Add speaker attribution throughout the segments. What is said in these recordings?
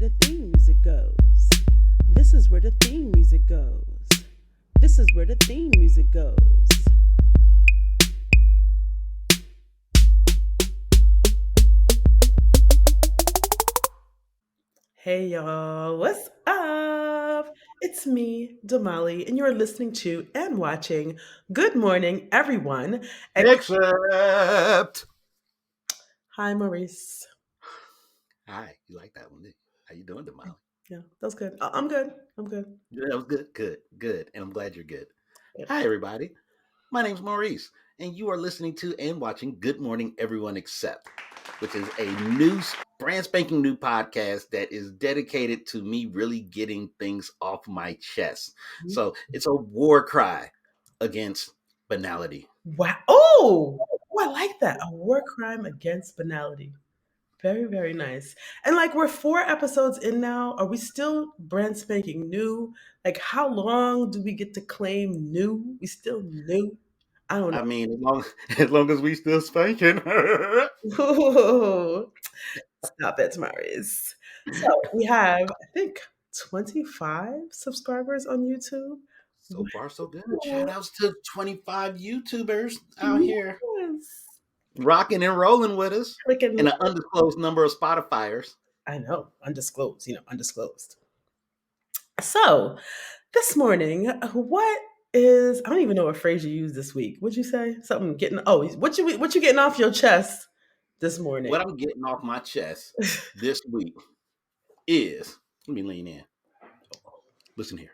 Speaker 1: the theme music goes. This is where the theme music goes. This is where the theme music goes. Hey y'all, what's up? It's me, Damali, and you're listening to and watching Good Morning, Everyone.
Speaker 2: Except,
Speaker 1: Hi, Maurice.
Speaker 2: hi, you like that one? Didn't you? How you doing, Damali?
Speaker 1: Yeah, that was good. I'm good. I'm good.
Speaker 2: Yeah, that was good, good, and I'm glad you're good.
Speaker 1: Yep.
Speaker 2: Hi, everybody. My name's Maurice, and you are listening to and watching Good Morning, Everyone Except, which is a brand spanking new podcast that is dedicated to me really getting things off my chest. So it's a war cry against banality.
Speaker 1: Wow. Oh, I like that. A war crime against banality. Very, very nice. And like we're 4 episodes in now. Are we still brand spanking new? Like how long do we get to claim new? We still new? I don't
Speaker 2: I mean, as long as we still spanking.
Speaker 1: know. Stop it, Maris. So we have, I think, 25 subscribers on YouTube.
Speaker 2: So far, so good. Shout
Speaker 1: Wow.
Speaker 2: outs to 25 YouTubers out here
Speaker 1: Yes.
Speaker 2: rocking and rolling with us,
Speaker 1: Clicking
Speaker 2: and
Speaker 1: like
Speaker 2: an undisclosed number of Spotifyers.
Speaker 1: I know, undisclosed, undisclosed. So this morning, what is I don't even know what phrase you used this week. What'd you say? Something getting what you getting off your chest this
Speaker 2: What
Speaker 1: morning?
Speaker 2: I'm getting off my chest this week is let me lean in. Listen here.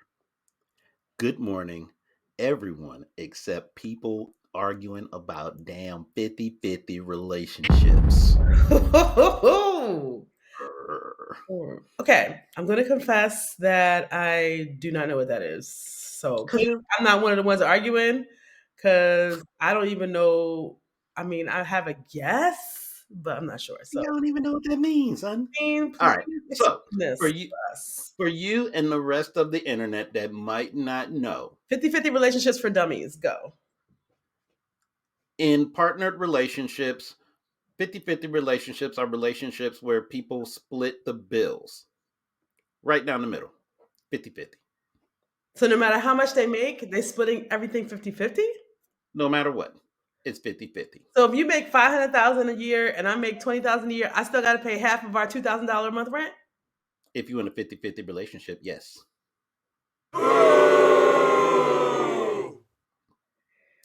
Speaker 2: Good morning, everyone, except people arguing about damn 50-50 relationships. Grr.
Speaker 1: Okay, I'm gonna confess that I do not know what that is. So
Speaker 2: Cause
Speaker 1: clearly
Speaker 2: you
Speaker 1: I'm not one of the ones arguing because I don't even know. I mean, I have a guess, but I'm not sure. So,
Speaker 2: you don't even know what that means, son. All
Speaker 1: please
Speaker 2: right.
Speaker 1: explain
Speaker 2: So for
Speaker 1: this
Speaker 2: you
Speaker 1: to us.
Speaker 2: for you and the rest of the internet that might not know,
Speaker 1: 50-50 relationships for dummies. Go.
Speaker 2: in partnered relationships, 50-50 relationships are relationships where people split the bills right down the middle, 50-50.
Speaker 1: So no matter how much they make, they splitting everything 50-50?
Speaker 2: No matter what, it's 50-50.
Speaker 1: So if you make 500,000 a year and I make 20,000 a year, I still got to pay half of our $2,000 a month rent?
Speaker 2: If you're in a 50-50 relationship, yes.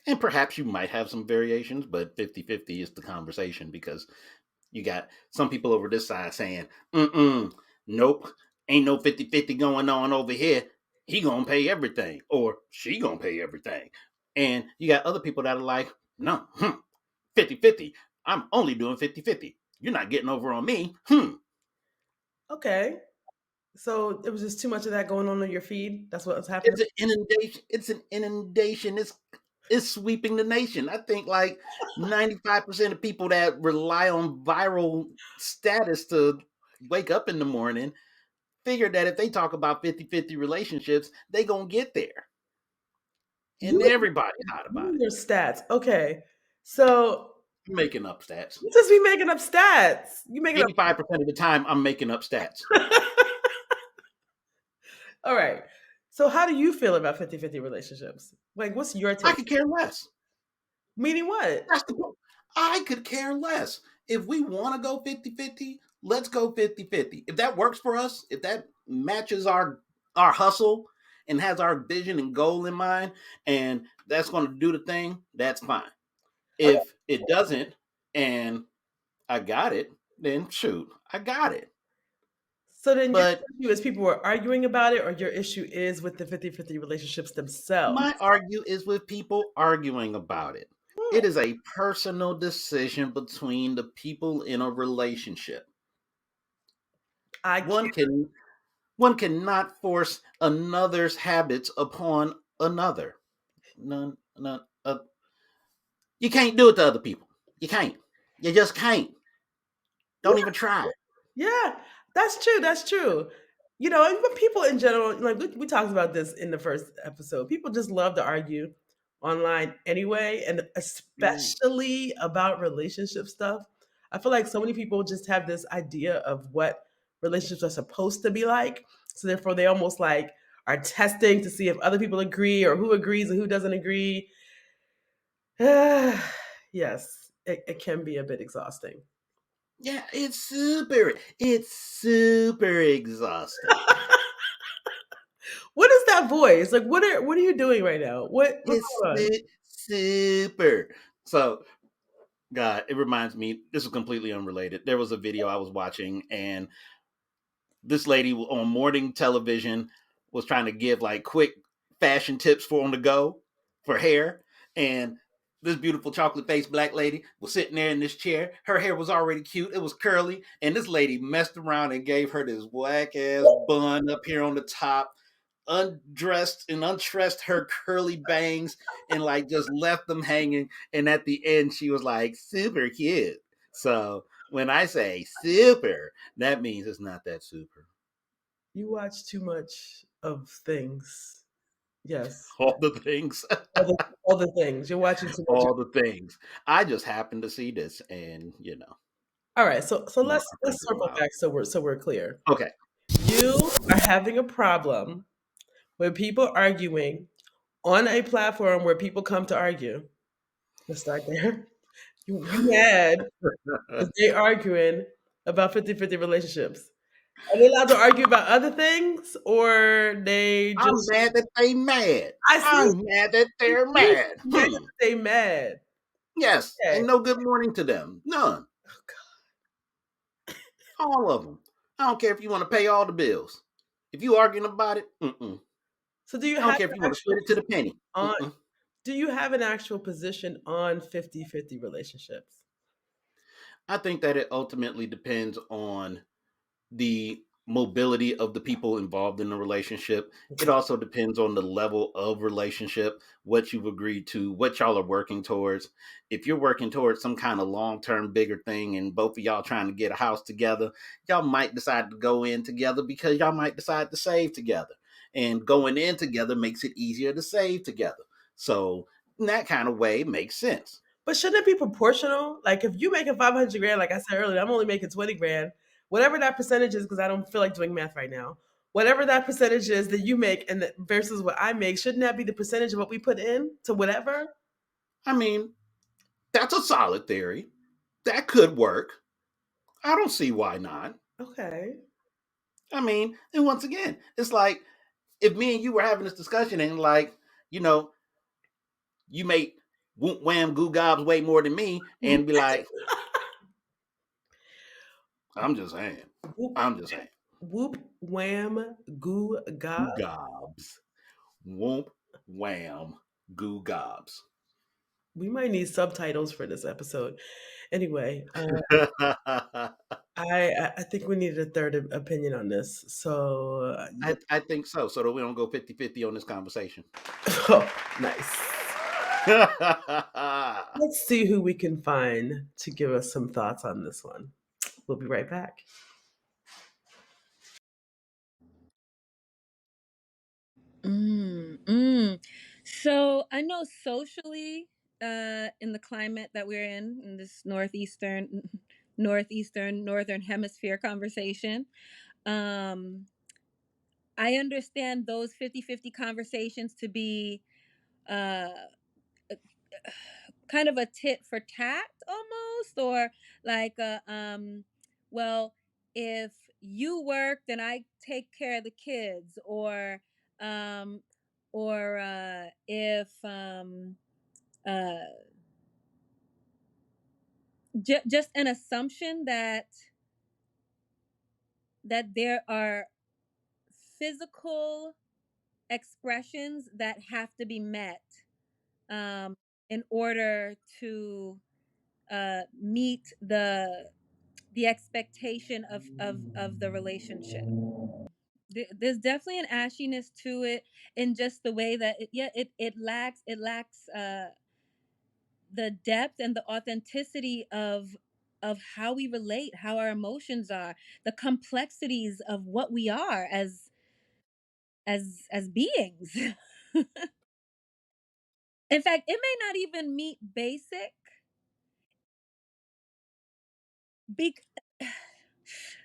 Speaker 2: And perhaps you might have some variations, but 50-50 is the conversation because you got some people over this side saying, nope, ain't no 50-50 going on over here. He gonna pay everything, or she gonna pay everything. And you got other people that are like, no, 50-50. I'm only doing 50-50. You're not getting over on me.
Speaker 1: Okay. So it was just too much of that going on your feed. That's what was happening.
Speaker 2: It's an inundation. It's an inundation. It's sweeping the nation. I think like 95% of people that rely on viral status to wake up in the morning figure that if they talk about 50-50 relationships, they gonna get there. And
Speaker 1: You
Speaker 2: everybody's hot about it.
Speaker 1: your stats. Okay. So
Speaker 2: I'm making up stats.
Speaker 1: you just be making up stats. You making up
Speaker 2: 85% of the time, I'm making up stats.
Speaker 1: All right. So how do you feel about 50-50 relationships? Like what's your
Speaker 2: I
Speaker 1: take?
Speaker 2: could care less.
Speaker 1: Meaning what?
Speaker 2: That's the point. I could care less. If we want to go 50-50, let's go 50-50. If that works for us, if that matches our hustle and has our vision and goal in mind, and that's going to do the thing, that's fine.
Speaker 1: Okay.
Speaker 2: If it doesn't, and I got it, then shoot, I got it.
Speaker 1: So then your
Speaker 2: But
Speaker 1: issue is people were arguing about it or your issue is with the 50-50 relationships themselves.
Speaker 2: my argue is with people arguing about it.
Speaker 1: Hmm.
Speaker 2: It is a personal decision between the people in a relationship.
Speaker 1: I
Speaker 2: One
Speaker 1: can't.
Speaker 2: can One cannot force another's habits upon another. None. You can't do it to other people. You can't. You just can't. Don't even try.
Speaker 1: Yeah, that's true. That's true. And but people in general, like we talked about this in the first episode, people just love to argue online anyway, and
Speaker 2: Mm.
Speaker 1: especially about relationship stuff. I feel like so many people just have this idea of what relationships are supposed to be like. So therefore, they almost like are testing to see if other people agree or who agrees and who doesn't agree. Yes, it can be a bit exhausting.
Speaker 2: Yeah, it's super exhausting.
Speaker 1: What is that voice? Like, what are you doing right now? What's
Speaker 2: It's
Speaker 1: going on?
Speaker 2: super. So, God, it reminds me. This is completely unrelated. There was a video I was watching, and this lady on morning television was trying to give like quick fashion tips for on the go for hair. And this beautiful chocolate faced black lady was sitting there in this chair. Her hair was already cute. It was curly. And this lady messed around and gave her this whack ass bun up here on the top, undressed and untressed her curly bangs and like just left them hanging. And at the end, she was like, super cute. So when I say super, that means it's not that super.
Speaker 1: You watch too much of things. Yes,
Speaker 2: All the things.
Speaker 1: all the all the things. You're watching too much.
Speaker 2: All the things. I just happened to see this and,
Speaker 1: All right, so
Speaker 2: my
Speaker 1: let's
Speaker 2: friends are
Speaker 1: circle
Speaker 2: wild.
Speaker 1: back so we're clear.
Speaker 2: Okay.
Speaker 1: You are having a problem with people arguing on a platform where people come to argue. Let's start there. You mad because they arguing about 50-50 relationships. Are they allowed to argue about other things or they
Speaker 2: I'm
Speaker 1: just
Speaker 2: mad that they mad.
Speaker 1: I see
Speaker 2: I'm mad that they're
Speaker 1: you
Speaker 2: mad.
Speaker 1: mad that they mad.
Speaker 2: Yes.
Speaker 1: Okay.
Speaker 2: And no good morning to them. None. All of them. I don't care if you want to pay all the bills. If you arguing about it, mm-mm.
Speaker 1: So do you
Speaker 2: I don't
Speaker 1: have
Speaker 2: care if
Speaker 1: an
Speaker 2: you want to
Speaker 1: actual
Speaker 2: split it to the penny.
Speaker 1: on
Speaker 2: Mm-mm.
Speaker 1: do you have an actual position on 50-50 relationships?
Speaker 2: I think that it ultimately depends on the mobility of the people involved in the relationship. It
Speaker 1: Okay.
Speaker 2: also depends on the level of relationship, what you've agreed to, what y'all are working towards. If you're working towards some kind of long term, bigger thing, and both of y'all trying to get a house together, y'all might decide to go in together because y'all might decide to save together. And going in together makes it easier to save together. So, in that kind of way, it makes sense.
Speaker 1: But shouldn't it be proportional? Like if you making 500 grand, like I said earlier, I'm only making 20 grand. Whatever that percentage is, because I don't feel like doing math right now. Whatever that percentage is that you make and versus what I make, shouldn't that be the percentage of what we put in to whatever?
Speaker 2: I mean, that's a solid theory. That could work. I don't see why not.
Speaker 1: Okay.
Speaker 2: I mean, and once again, it's like if me and you were having this discussion and like, you know, you make whoop wham goo gobs way more than me and be like, I'm just saying.
Speaker 1: Whoop,
Speaker 2: I'm just saying.
Speaker 1: whoop, wham, goo, ga.
Speaker 2: Goo gobs. Whoop wham goo gobs.
Speaker 1: We might need subtitles for this episode. Anyway, I think we needed a third opinion on this. So,
Speaker 2: I think so that we don't go 50-50 on this conversation.
Speaker 1: oh, nice. Let's see who we can find to give us some thoughts on this one. We'll be right back.
Speaker 3: So I know socially, in the climate that we're in this northern hemisphere conversation, um, I understand those 50-50 conversations to be uh, kind of a tit for tat almost, or like well, if you work, then I take care of the kids, um, or if uh, just an assumption that there are physical expressions that have to be met um, in order to meet the expectation of the relationship. There's definitely an ashiness to it in just the way that it lacks the depth and the authenticity of how we relate, how our emotions are, the complexities of what we are as beings. In fact, it may not even meet basic. Bec-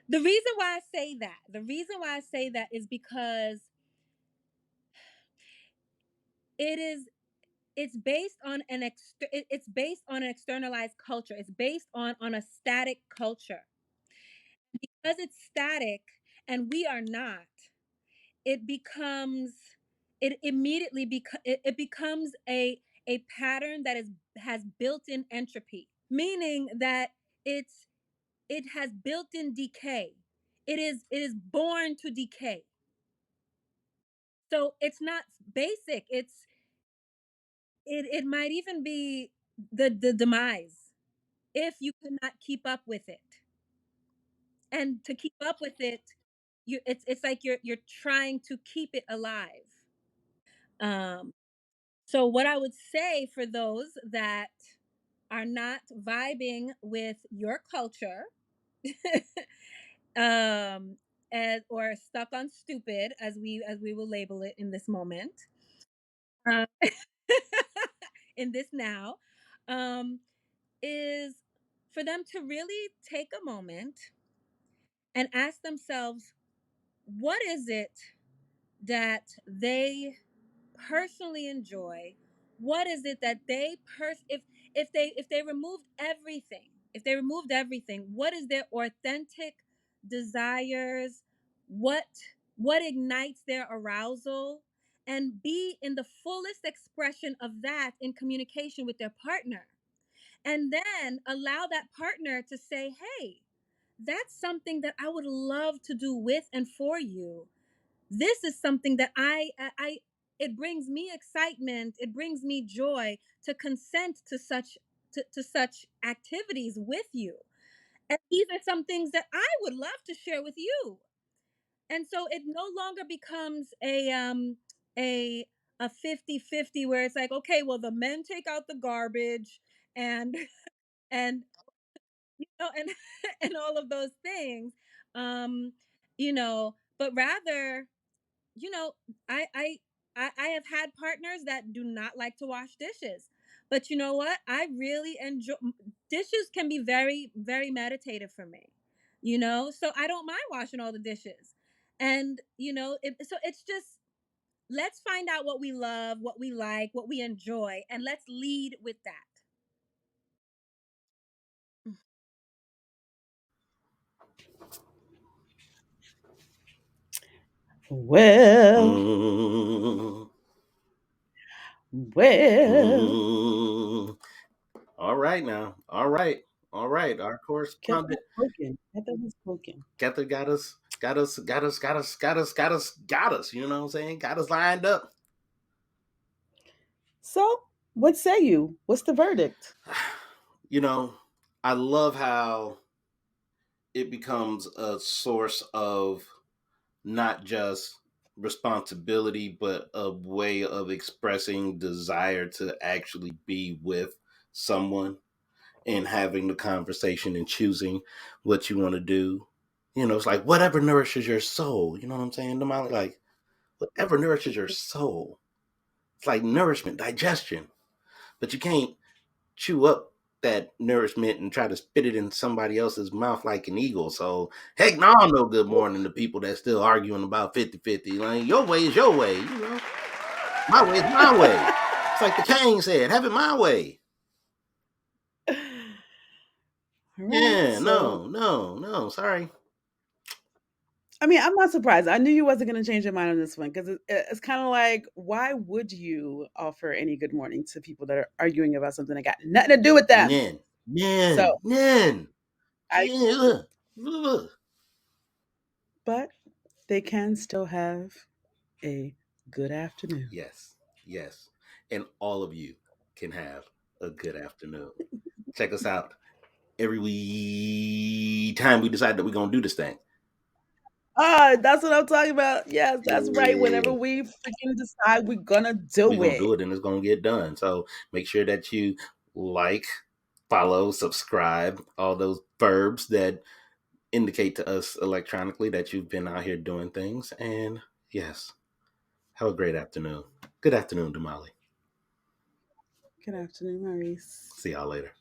Speaker 3: the reason why I say that is because it is it's based on it's based on an externalized culture. It's based on a static culture. Because it's static and we are not, it becomes it immediately it becomes a pattern that is has built-in entropy, meaning that it's it has built-in decay. It is born to decay. So it's not basic. It might even be the demise if you cannot keep up with it. And to keep up with it, it's like you're trying to keep it alive. Um so what I would say for those that are not vibing with your culture, um or stuck on stupid, as we will label it in this moment, uh, in this now, um is for them to really take a moment and ask themselves, what is it that they personally enjoy? What is it that they if they removed everything, what is their authentic desires? What what ignites their arousal? And be in the fullest expression of that in communication with their partner, and then allow that partner to say, hey, that's something that I would love to do with and for you. This is something that I it brings me excitement, it brings me joy to consent to such activities with you. And these are some things that I would love to share with you. And so it no longer becomes a a 50-50 where it's like, okay, well, the men take out the garbage, and and and and all of those things. um but rather, you know, I, I I have had partners that do not like to wash dishes, but you know what? I really enjoy dishes. Can be very, very meditative for me, so I don't mind washing all the dishes. And so it's just, let's find out what we love, what we like, what we enjoy, and let's lead with that.
Speaker 1: Well,
Speaker 2: Mm,
Speaker 1: well,
Speaker 2: mm. All right now. All right. All right. Our
Speaker 1: Kettle
Speaker 2: correspondent
Speaker 1: was spoken. Kettle was spoken.
Speaker 2: Kether got us, got us, got us, got us, got us, got us, got us. You know what I'm saying? Got us lined up.
Speaker 1: So, what say you? What's the verdict?
Speaker 2: You know, I love how it becomes a source of not just responsibility, but a way of expressing desire to actually be with someone and having the conversation and choosing what you want to do. You know, it's like whatever nourishes your soul. You know what I'm saying? Like whatever nourishes your soul. It's like nourishment, digestion. But you can't chew up that nourishment and try to spit it in somebody else's mouth like an eagle. So, heck no, no good morning to people that still arguing about 50-50. Like, your way is your way, you know. My way is my way. It's like the king said, have it my way.
Speaker 1: All right.
Speaker 2: Yeah,
Speaker 1: So,
Speaker 2: no, sorry.
Speaker 1: I mean, I'm not surprised. I knew you wasn't going to change your mind on this one because it's kind of like, why would you offer any good morning to people that are arguing about something that got nothing to do with them?
Speaker 2: Nen,
Speaker 1: So,
Speaker 2: nen, nen.
Speaker 1: I,
Speaker 2: Yeah, ugh.
Speaker 1: but they can still have a good afternoon.
Speaker 2: Yes, yes. And all of you can have a good afternoon. Check us out every time we decide that we're going to do this thing.
Speaker 1: Ah, that's what I'm talking about. Yes, that's right. Whenever
Speaker 2: Yeah.
Speaker 1: we freaking decide we're gonna
Speaker 2: We're
Speaker 1: do
Speaker 2: gonna
Speaker 1: it.
Speaker 2: do it and it's gonna get done. So make sure that you like, follow, subscribe, all those verbs that indicate to us electronically that you've been out here doing things. And yes, have a great afternoon. Good afternoon, Damali.
Speaker 1: Good afternoon, Maurice.
Speaker 2: See y'all later.